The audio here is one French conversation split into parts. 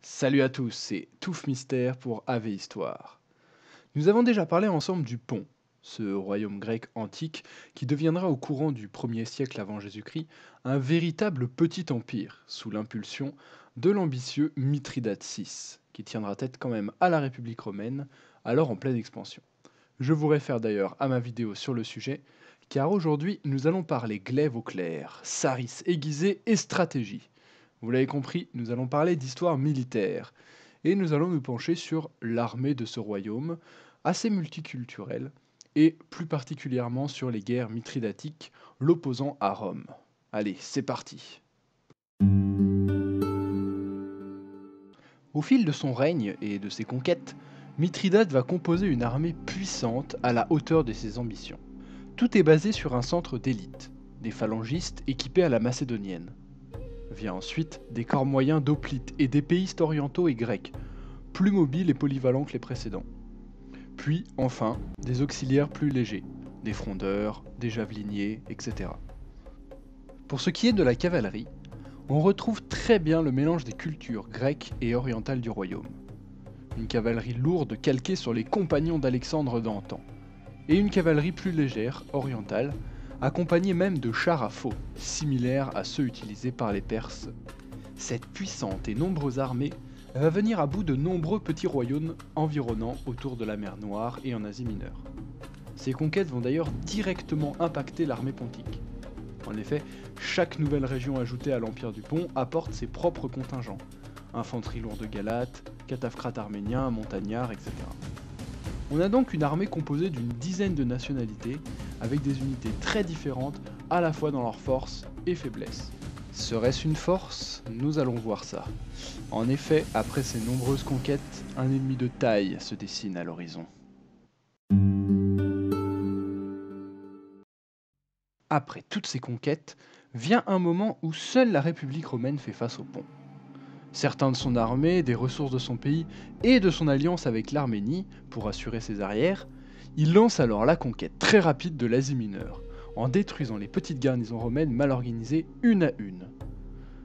Salut à tous, c'est Touffe Mystère pour AV Histoire. Nous avons déjà parlé ensemble du Pont, ce royaume grec antique qui deviendra au courant du 1er siècle avant Jésus-Christ un véritable petit empire sous l'impulsion de l'ambitieux Mithridate VI, qui tiendra tête quand même à la République romaine, alors en pleine expansion. Je vous réfère d'ailleurs à ma vidéo sur le sujet, car aujourd'hui nous allons parler glaive au clair, saris aiguisé et stratégie. Vous l'avez compris, nous allons parler d'histoire militaire, et nous allons nous pencher sur l'armée de ce royaume, assez multiculturel, et plus particulièrement sur les guerres mithridatiques l'opposant à Rome. Allez, c'est parti. Au fil de son règne et de ses conquêtes, Mithridate va composer une armée puissante à la hauteur de ses ambitions. Tout est basé sur un centre d'élite, des phalangistes équipés à la macédonienne. Vient ensuite des corps moyens d'hoplites et d'épéistes orientaux et grecs, plus mobiles et polyvalents que les précédents. Puis, enfin, des auxiliaires plus légers, des frondeurs, des javeliniers, etc. Pour ce qui est de la cavalerie, on retrouve très bien le mélange des cultures grecques et orientales du royaume. Une cavalerie lourde calquée sur les compagnons d'Alexandre d'antan, et une cavalerie plus légère, orientale, accompagnée même de chars à faux, similaires à ceux utilisés par les Perses. Cette puissante et nombreuse armée va venir à bout de nombreux petits royaumes environnants autour de la mer Noire et en Asie mineure. Ces conquêtes vont d'ailleurs directement impacter l'armée pontique. En effet, chaque nouvelle région ajoutée à l'Empire du Pont apporte ses propres contingents. Infanterie lourde galate, cataphractes arméniens, montagnards, etc. On a donc une armée composée d'une dizaine de nationalités, avec des unités très différentes à la fois dans leurs forces et faiblesses. Serait-ce une force? Nous allons voir ça. En effet, après ces nombreuses conquêtes, un ennemi de taille se dessine à l'horizon. Après toutes ces conquêtes, vient un moment où seule la République romaine fait face au Pont. Certains de son armée, des ressources de son pays et de son alliance avec l'Arménie pour assurer ses arrières, il lance alors la conquête très rapide de l'Asie mineure, en détruisant les petites garnisons romaines mal organisées une à une.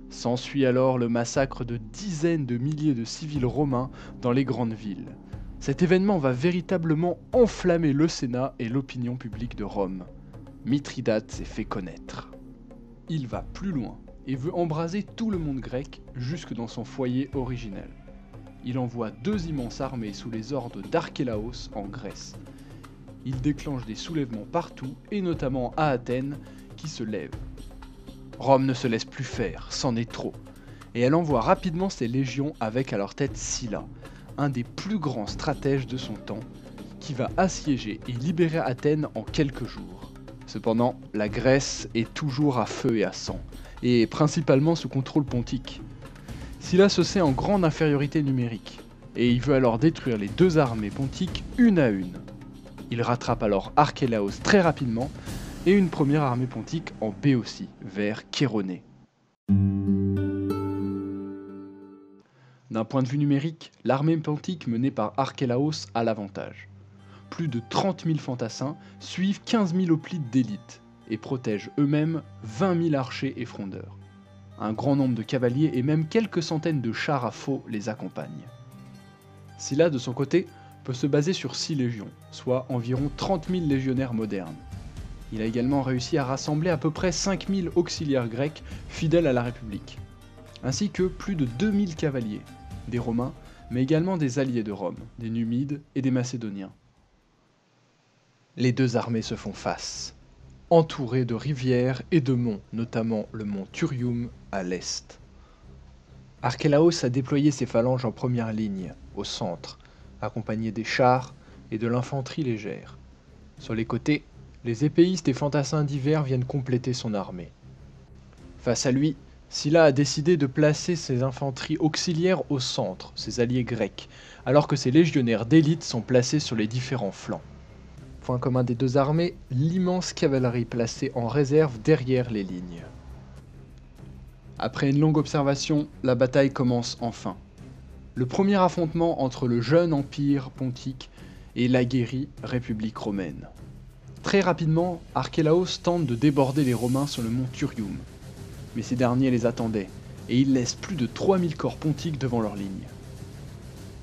S'ensuit alors le massacre de dizaines de milliers de civils romains dans les grandes villes. Cet événement va véritablement enflammer le Sénat et l'opinion publique de Rome. Mithridate s'est fait connaître. Il va plus loin et veut embraser tout le monde grec jusque dans son foyer originel. Il envoie deux immenses armées sous les ordres d'Archélaos en Grèce. Il déclenche des soulèvements partout et notamment à Athènes qui se lève. Rome ne se laisse plus faire, c'en est trop, et elle envoie rapidement ses légions avec à leur tête Sylla, un des plus grands stratèges de son temps, qui va assiéger et libérer Athènes en quelques jours. Cependant, la Grèce est toujours à feu et à sang, et principalement sous contrôle pontique. Sylla se sait en grande infériorité numérique, et il veut alors détruire les deux armées pontiques une à une. Il rattrape alors Archélaos très rapidement, et une première armée pontique en Béotie, vers Chéronée. D'un point de vue numérique, l'armée pontique menée par Archélaos a l'avantage. Plus de 30 000 fantassins suivent 15 000 hoplites d'élite et protègent eux-mêmes 20 000 archers et frondeurs. Un grand nombre de cavaliers et même quelques centaines de chars à faux les accompagnent. Sylla, de son côté, peut se baser sur 6 légions, soit environ 30 000 légionnaires modernes. Il a également réussi à rassembler à peu près 5 000 auxiliaires grecs fidèles à la République, ainsi que plus de 2 000 cavaliers, des Romains, mais également des alliés de Rome, des Numides et des Macédoniens. Les deux armées se font face, entourées de rivières et de monts, notamment le mont Thurium à l'est. Archélaos a déployé ses phalanges en première ligne, au centre, accompagné des chars et de l'infanterie légère. Sur les côtés, les épéistes et fantassins divers viennent compléter son armée. Face à lui, Sylla a décidé de placer ses infanteries auxiliaires au centre, ses alliés grecs, alors que ses légionnaires d'élite sont placés sur les différents flancs. Point commun des deux armées, l'immense cavalerie placée en réserve derrière les lignes. Après une longue observation, la bataille commence enfin. Le premier affrontement entre le jeune empire pontique et l'aguerrie République romaine. Très rapidement, Archélaos tente de déborder les Romains sur le mont Thurium, mais ces derniers les attendaient et ils laissent plus de 3000 corps pontiques devant leur ligne.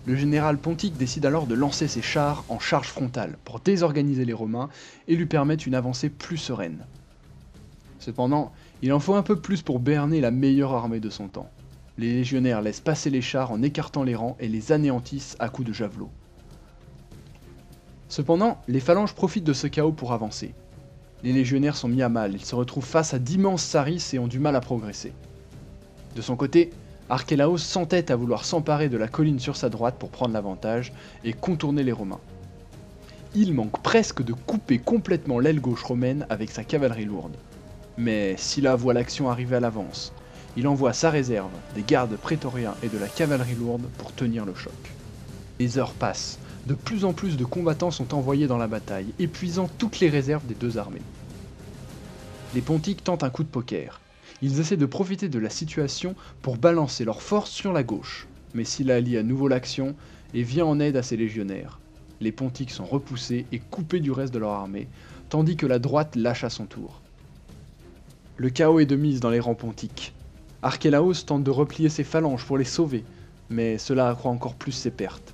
Le général pontique décide alors de lancer ses chars en charge frontale pour désorganiser les Romains et lui permettre une avancée plus sereine. Cependant, il en faut un peu plus pour berner la meilleure armée de son temps. Les légionnaires laissent passer les chars en écartant les rangs et les anéantissent à coups de javelots. Cependant, les phalanges profitent de ce chaos pour avancer. Les légionnaires sont mis à mal, ils se retrouvent face à d'immenses sarrys et ont du mal à progresser. De son côté, Archélaos s'entête à vouloir s'emparer de la colline sur sa droite pour prendre l'avantage et contourner les Romains. Il manque presque de couper complètement l'aile gauche romaine avec sa cavalerie lourde. Mais Sylla voit l'action arriver à l'avance. Il envoie sa réserve, des gardes prétoriens et de la cavalerie lourde pour tenir le choc. Les heures passent, de plus en plus de combattants sont envoyés dans la bataille, épuisant toutes les réserves des deux armées. Les pontiques tentent un coup de poker. Ils essaient de profiter de la situation pour balancer leurs forces sur la gauche, mais Sylla lie à nouveau l'action et vient en aide à ses légionnaires. Les pontiques sont repoussés et coupés du reste de leur armée, tandis que la droite lâche à son tour. Le chaos est de mise dans les rangs pontiques. Archélaos tente de replier ses phalanges pour les sauver, mais cela accroît encore plus ses pertes.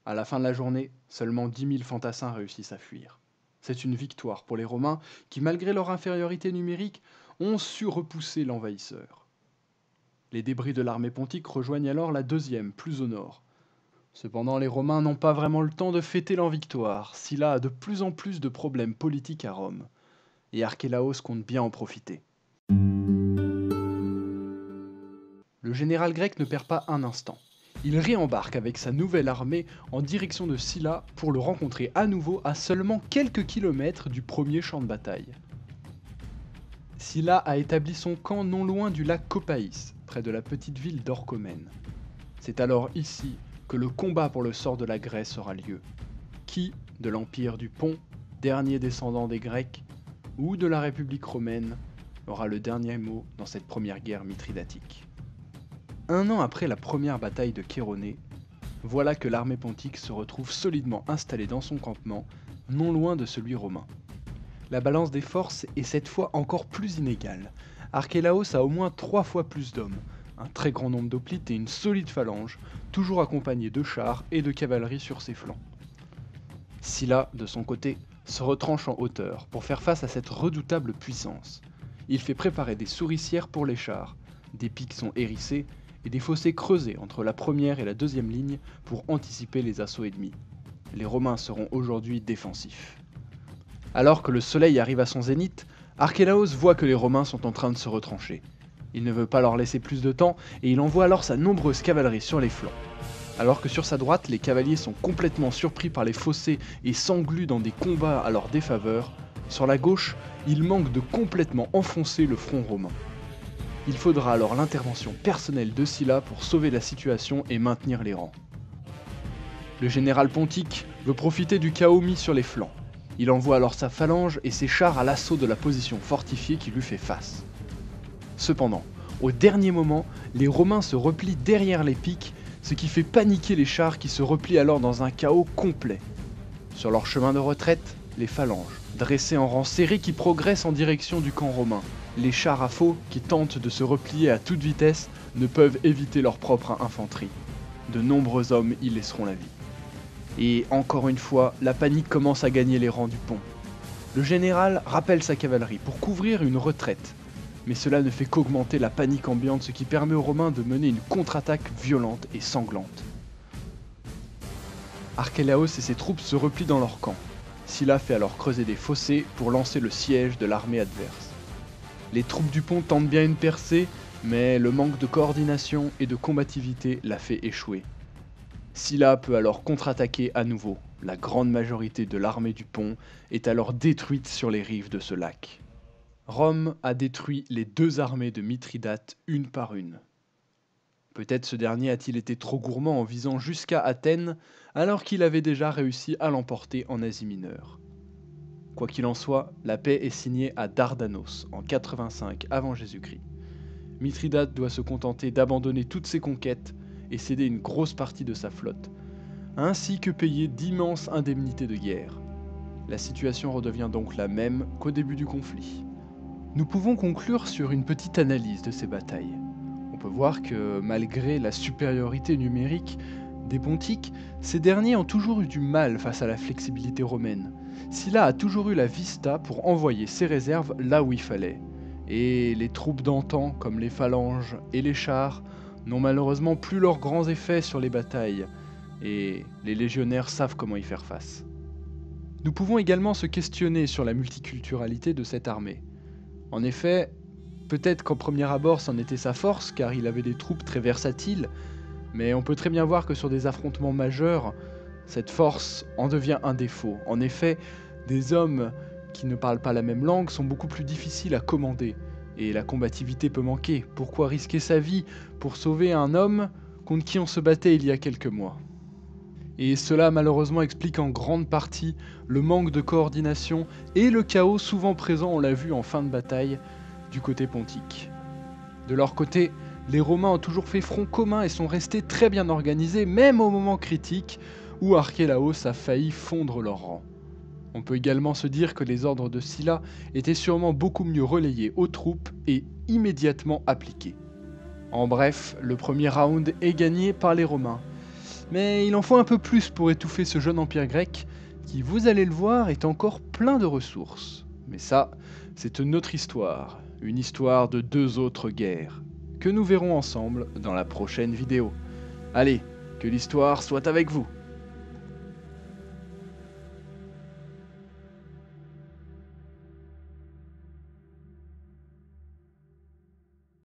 À la fin de la journée, seulement 10 000 fantassins réussissent à fuir. C'est une victoire pour les Romains qui, malgré leur infériorité numérique, ont su repousser l'envahisseur. Les débris de l'armée pontique rejoignent alors la deuxième, plus au nord. Cependant, les Romains n'ont pas vraiment le temps de fêter leur victoire. Sylla a de plus en plus de problèmes politiques à Rome, et Archélaos compte bien en profiter. Le général grec ne perd pas un instant. Il réembarque avec sa nouvelle armée en direction de Sylla pour le rencontrer à nouveau à seulement quelques kilomètres du premier champ de bataille. Sylla a établi son camp non loin du lac Copaïs, près de la petite ville d'Orchomène. C'est alors ici que le combat pour le sort de la Grèce aura lieu. Qui, de l'Empire du Pont, dernier descendant des Grecs, ou de la République romaine, aura le dernier mot dans cette première guerre mithridatique. Un an après la première bataille de Chéronée, voilà que l'armée pontique se retrouve solidement installée dans son campement, non loin de celui romain. La balance des forces est cette fois encore plus inégale. Archélaos a au moins 3 fois plus d'hommes, un très grand nombre d'hoplites et une solide phalange, toujours accompagnée de chars et de cavalerie sur ses flancs. Sylla, de son côté, se retranche en hauteur pour faire face à cette redoutable puissance. Il fait préparer des souricières pour les chars, des pics sont hérissés et des fossés creusés entre la première et la deuxième ligne pour anticiper les assauts ennemis. Les Romains seront aujourd'hui défensifs. Alors que le soleil arrive à son zénith, Archélaos voit que les Romains sont en train de se retrancher. Il ne veut pas leur laisser plus de temps et il envoie alors sa nombreuse cavalerie sur les flancs. Alors que sur sa droite, les cavaliers sont complètement surpris par les fossés et s'engluent dans des combats à leur défaveur, sur la gauche, il manque de complètement enfoncer le front romain. Il faudra alors l'intervention personnelle de Sylla pour sauver la situation et maintenir les rangs. Le général pontique veut profiter du chaos mis sur les flancs. Il envoie alors sa phalange et ses chars à l'assaut de la position fortifiée qui lui fait face. Cependant, au dernier moment, les Romains se replient derrière les pics, ce qui fait paniquer les chars qui se replient alors dans un chaos complet. Sur leur chemin de retraite, les phalanges, dressées en rang serré qui progressent en direction du camp romain. Les chars à faux, qui tentent de se replier à toute vitesse, ne peuvent éviter leur propre infanterie. De nombreux hommes y laisseront la vie. Et encore une fois, la panique commence à gagner les rangs du pont. Le général rappelle sa cavalerie pour couvrir une retraite, mais cela ne fait qu'augmenter la panique ambiante, ce qui permet aux Romains de mener une contre-attaque violente et sanglante. Archélaos et ses troupes se replient dans leur camp. Sylla fait alors creuser des fossés pour lancer le siège de l'armée adverse. Les troupes du pont tentent bien une percée, mais le manque de coordination et de combativité la fait échouer. Sylla peut alors contre-attaquer à nouveau. La grande majorité de l'armée du pont est alors détruite sur les rives de ce lac. Rome a détruit les deux armées de Mithridate une par une. Peut-être ce dernier a-t-il été trop gourmand en visant jusqu'à Athènes, alors qu'il avait déjà réussi à l'emporter en Asie mineure. Quoi qu'il en soit, la paix est signée à Dardanos en 85 avant Jésus-Christ. Mithridate doit se contenter d'abandonner toutes ses conquêtes et céder une grosse partie de sa flotte, ainsi que payer d'immenses indemnités de guerre. La situation redevient donc la même qu'au début du conflit. Nous pouvons conclure sur une petite analyse de ces batailles. On peut voir que malgré la supériorité numérique des Pontiques, ces derniers ont toujours eu du mal face à la flexibilité romaine. Sylla a toujours eu la vista pour envoyer ses réserves là où il fallait. Et les troupes d'antan, comme les phalanges et les chars, n'ont malheureusement plus leurs grands effets sur les batailles, et les légionnaires savent comment y faire face. Nous pouvons également se questionner sur la multiculturalité de cette armée. En effet, peut-être qu'en premier abord c'en était sa force, car il avait des troupes très versatiles, mais on peut très bien voir que sur des affrontements majeurs, cette force en devient un défaut. En effet, des hommes qui ne parlent pas la même langue sont beaucoup plus difficiles à commander, et la combativité peut manquer. Pourquoi risquer sa vie pour sauver un homme contre qui on se battait il y a quelques mois? Et cela malheureusement explique en grande partie le manque de coordination et le chaos souvent présent, on l'a vu en fin de bataille, du côté pontique. De leur côté, les Romains ont toujours fait front commun et sont restés très bien organisés, même au moment critique où Archélaos a failli fondre leurs rangs. On peut également se dire que les ordres de Sylla étaient sûrement beaucoup mieux relayés aux troupes et immédiatement appliqués. En bref, le premier round est gagné par les Romains. Mais il en faut un peu plus pour étouffer ce jeune empire grec qui, vous allez le voir, est encore plein de ressources. Mais ça, c'est une autre histoire, une histoire de 2 autres guerres, que nous verrons ensemble dans la prochaine vidéo. Allez, que l'histoire soit avec vous!